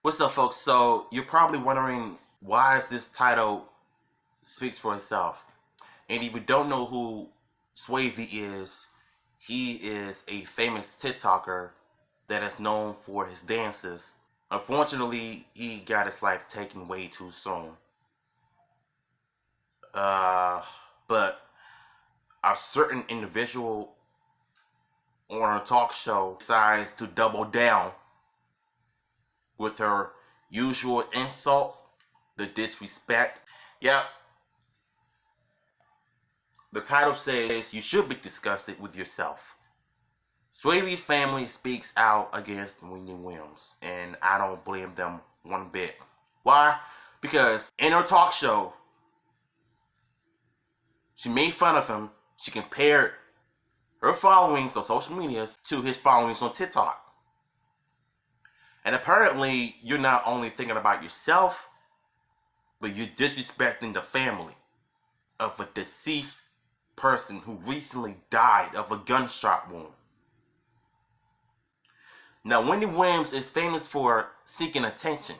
What's up, folks? So you're probably wondering why is this title speaks for itself. And if you don't know who Swavy is, he is a famous TikToker that is known for his dances. Unfortunately, he got his life taken way too soon. But a certain individual on a talk show decides to double down with her usual insults, the disrespect. Yep. The title says you should be disgusted with yourself. Swavy's family speaks out against Wendy Williams, and I don't blame them one bit. Why? Because in her talk show, she made fun of him. She compared her followings on social media to his followings on TikTok. And apparently, you're not only thinking about yourself, but you're disrespecting the family of a deceased person who recently died of a gunshot wound. Now, Wendy Williams is famous for seeking attention.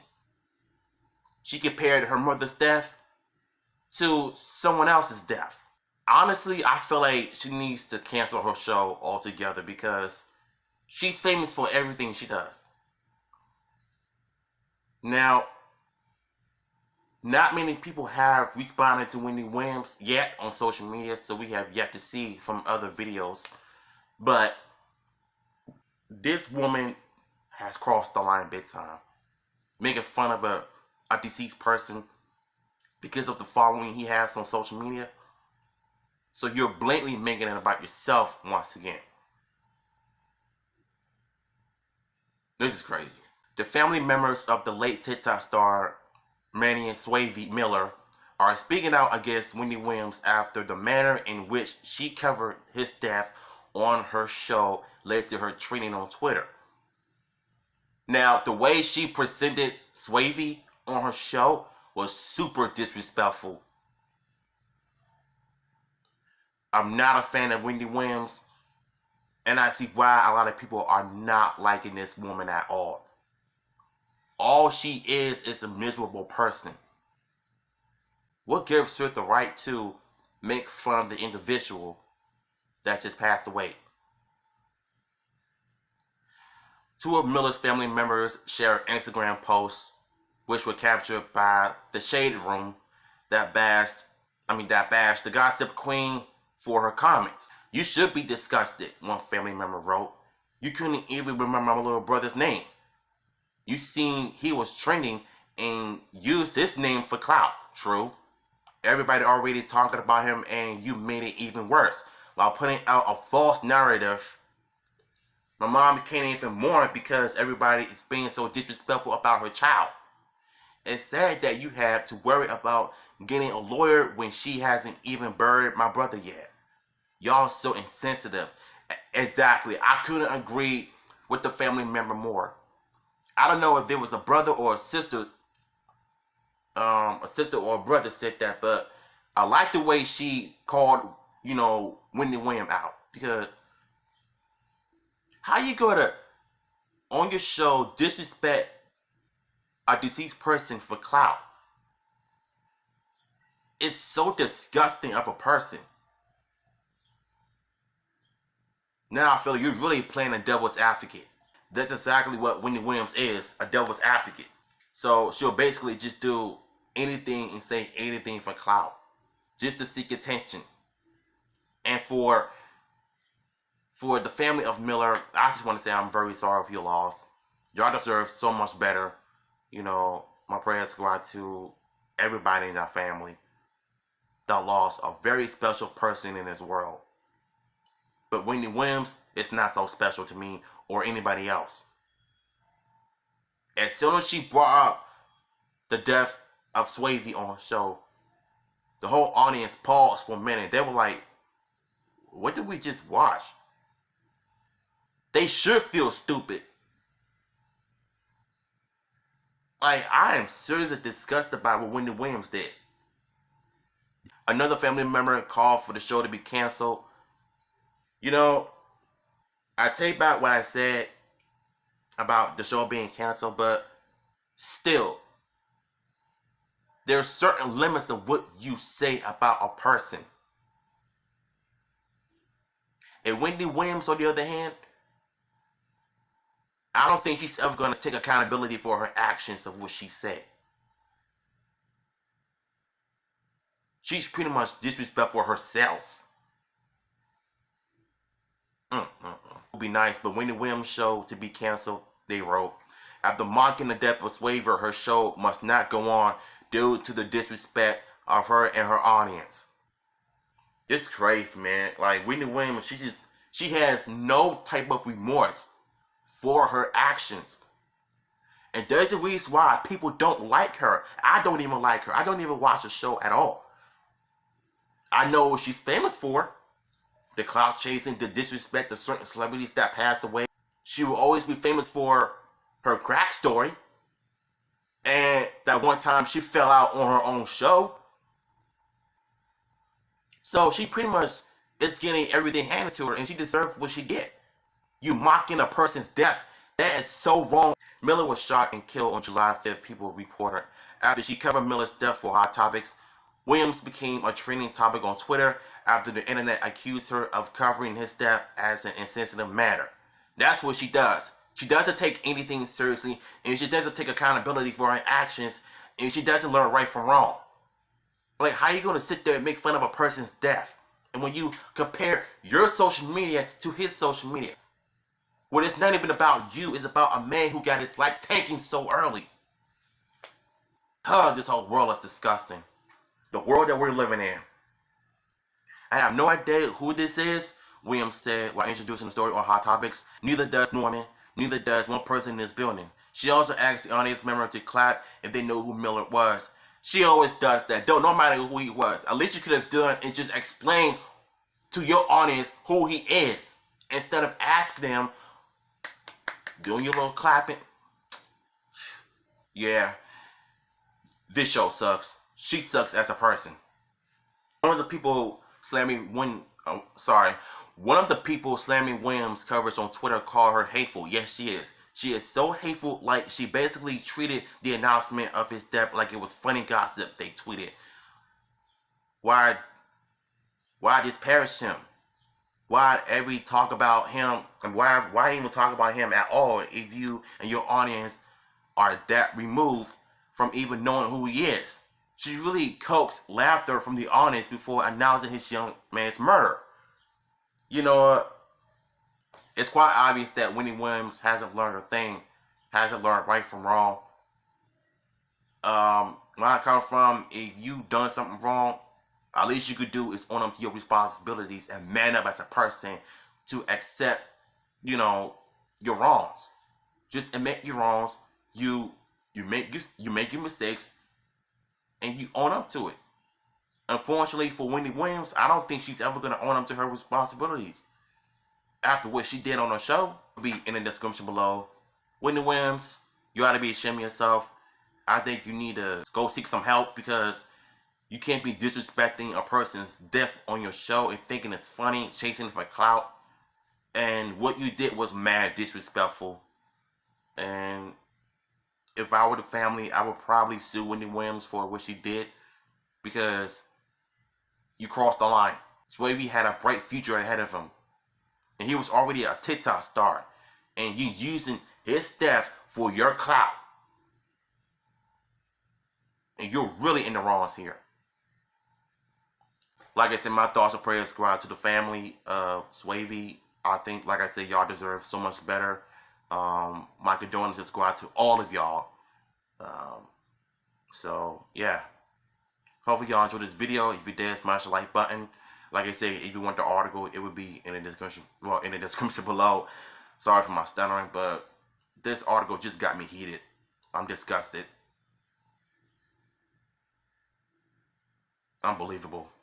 She compared her mother's death to someone else's death. Honestly, I feel like she needs to cancel her show altogether because she's famous for everything she does. Now, not many people have responded to Wendy Williams yet on social media, so we have yet to see from other videos. But this woman has crossed the line big time, making fun of a deceased person because of the following he has on social media. So you're blatantly making it about yourself once again. This is crazy. The family members of the late TikTok star Manny and Swavy Miller are speaking out against Wendy Williams after the manner in which she covered his death on her show led to her trending on Twitter. Now, the way she presented Swavy on her show was super disrespectful. I'm not a fan of Wendy Williams, and I see why a lot of people are not liking this woman at all. All she is a miserable person. What gives her the right to make fun of the individual that just passed away? Two of Miller's family members shared Instagram posts which were captured by the Shade Room that bashed the gossip queen for her comments. You should be disgusted, one family member wrote. You couldn't even remember my little brother's name. You seen he was trending and used his name for clout. True. Everybody already talking about him and you made it even worse while putting out a false narrative. My mom can't even mourn because everybody is being so disrespectful about her child. It's sad that you have to worry about getting a lawyer when she hasn't even buried my brother yet. Y'all so insensitive. Exactly. I couldn't agree with the family member more. I don't know if it was a brother or a sister or a brother said that, but I like the way she called, Wendy Williams out. Because how you gonna, on your show, disrespect a deceased person for clout? It's so disgusting of a person. Now I feel like you're really playing a devil's advocate. That's exactly what Wendy Williams is, a devil's advocate. So she'll basically just do anything and say anything for clout, just to seek attention. And for the family of Miller, I just want to say I'm very sorry for your loss. Y'all deserve so much better. My prayers go out to everybody in that family that lost a very special person in this world. But Wendy Williams is not so special to me or anybody else. As soon as she brought up the death of Swavy on her show, the whole audience paused for a minute. They were like, what did we just watch? They should feel stupid. Like, I am seriously disgusted by what Wendy Williams did. Another family member called for the show to be canceled. I take back what I said about the show being canceled, but Still, there's certain limits of what you say about a person. And Wendy Williams, on the other hand, I don't think she's ever going to take accountability for her actions of what she said. She's pretty much disrespectful herself. It would be nice, but Wendy Williams' show to be canceled, they wrote. After mocking the death of Swavy, her show must not go on due to the disrespect of her and her audience. It's crazy, man. Like, Wendy Williams, she has no type of remorse for her actions. And there's a reason why people don't like her. I don't even like her. I don't even watch the show at all. I know what she's famous for. The clout chasing, the disrespect of certain celebrities that passed away. She will always be famous for her crack story. And that one time she fell out on her own show. So she pretty much is getting everything handed to her, and she deserves what she get. You mocking a person's death, that is so wrong. Miller was shot and killed on July 5th, people reported. After she covered Miller's death for Hot Topics, Williams became a trending topic on Twitter after the internet accused her of covering his death as an insensitive matter. That's what she does. She doesn't take anything seriously, and she doesn't take accountability for her actions, and she doesn't learn right from wrong. Like, how are you going to sit there and make fun of a person's death? And when you compare your social media to his social media, well, it's not even about you. It's about a man who got his life taken so early. This whole world is disgusting. The world that we're living in. I have no idea who this is, Williams said while introducing the story on Hot Topics. Neither does Norman. Neither does one person in this building. She also asked the audience member to clap if they knew who Miller was. She always does that. Don't no matter who he was. At least you could have done and just explain to your audience who he is. Instead of asking them, doing your little clapping. Yeah. This show sucks. She sucks as a person. One of the people slamming Williams coverage on Twitter called her hateful. Yes, she is. She is so hateful, like she basically treated the announcement of his death like it was funny gossip. They tweeted, why disparage him? Why ever talk about him? And why even talk about him at all if you and your audience are that removed from even knowing who he is? She really coaxed laughter from the audience before announcing his young man's murder. You know, it's quite obvious that Wendy Williams hasn't learned her thing, hasn't learned right from wrong. Where I come from, if you done something wrong, at least you could do is own up to your responsibilities and man up as a person to accept, you know, your wrongs. Just admit your wrongs. You make your mistakes, and you own up to it. Unfortunately for Wendy Williams, I don't think she's ever going to own up to her responsibilities. After what she did on her show, it'll be in the description below. Wendy Williams, you ought to be ashamed of yourself. I think you need to go seek some help, because you can't be disrespecting a person's death on your show and thinking it's funny, chasing for clout. And what you did was mad disrespectful. And if I were the family, I would probably sue Wendy Williams for what she did, because you crossed the line. Swavy had a bright future ahead of him, and he was already a TikTok star, and you using his death for your clout, and you're really in the wrongs here. Like I said, my thoughts and prayers go out to the family of Swavy. I think, like I said, y'all deserve so much better. My condolences go out to all of y'all. So yeah, hopefully y'all enjoyed this video. If you did, smash the like button. Like I said, if you want the article, it would be in the description. Well, in the description below. Sorry for my stuttering, but this article just got me heated. I'm disgusted. Unbelievable.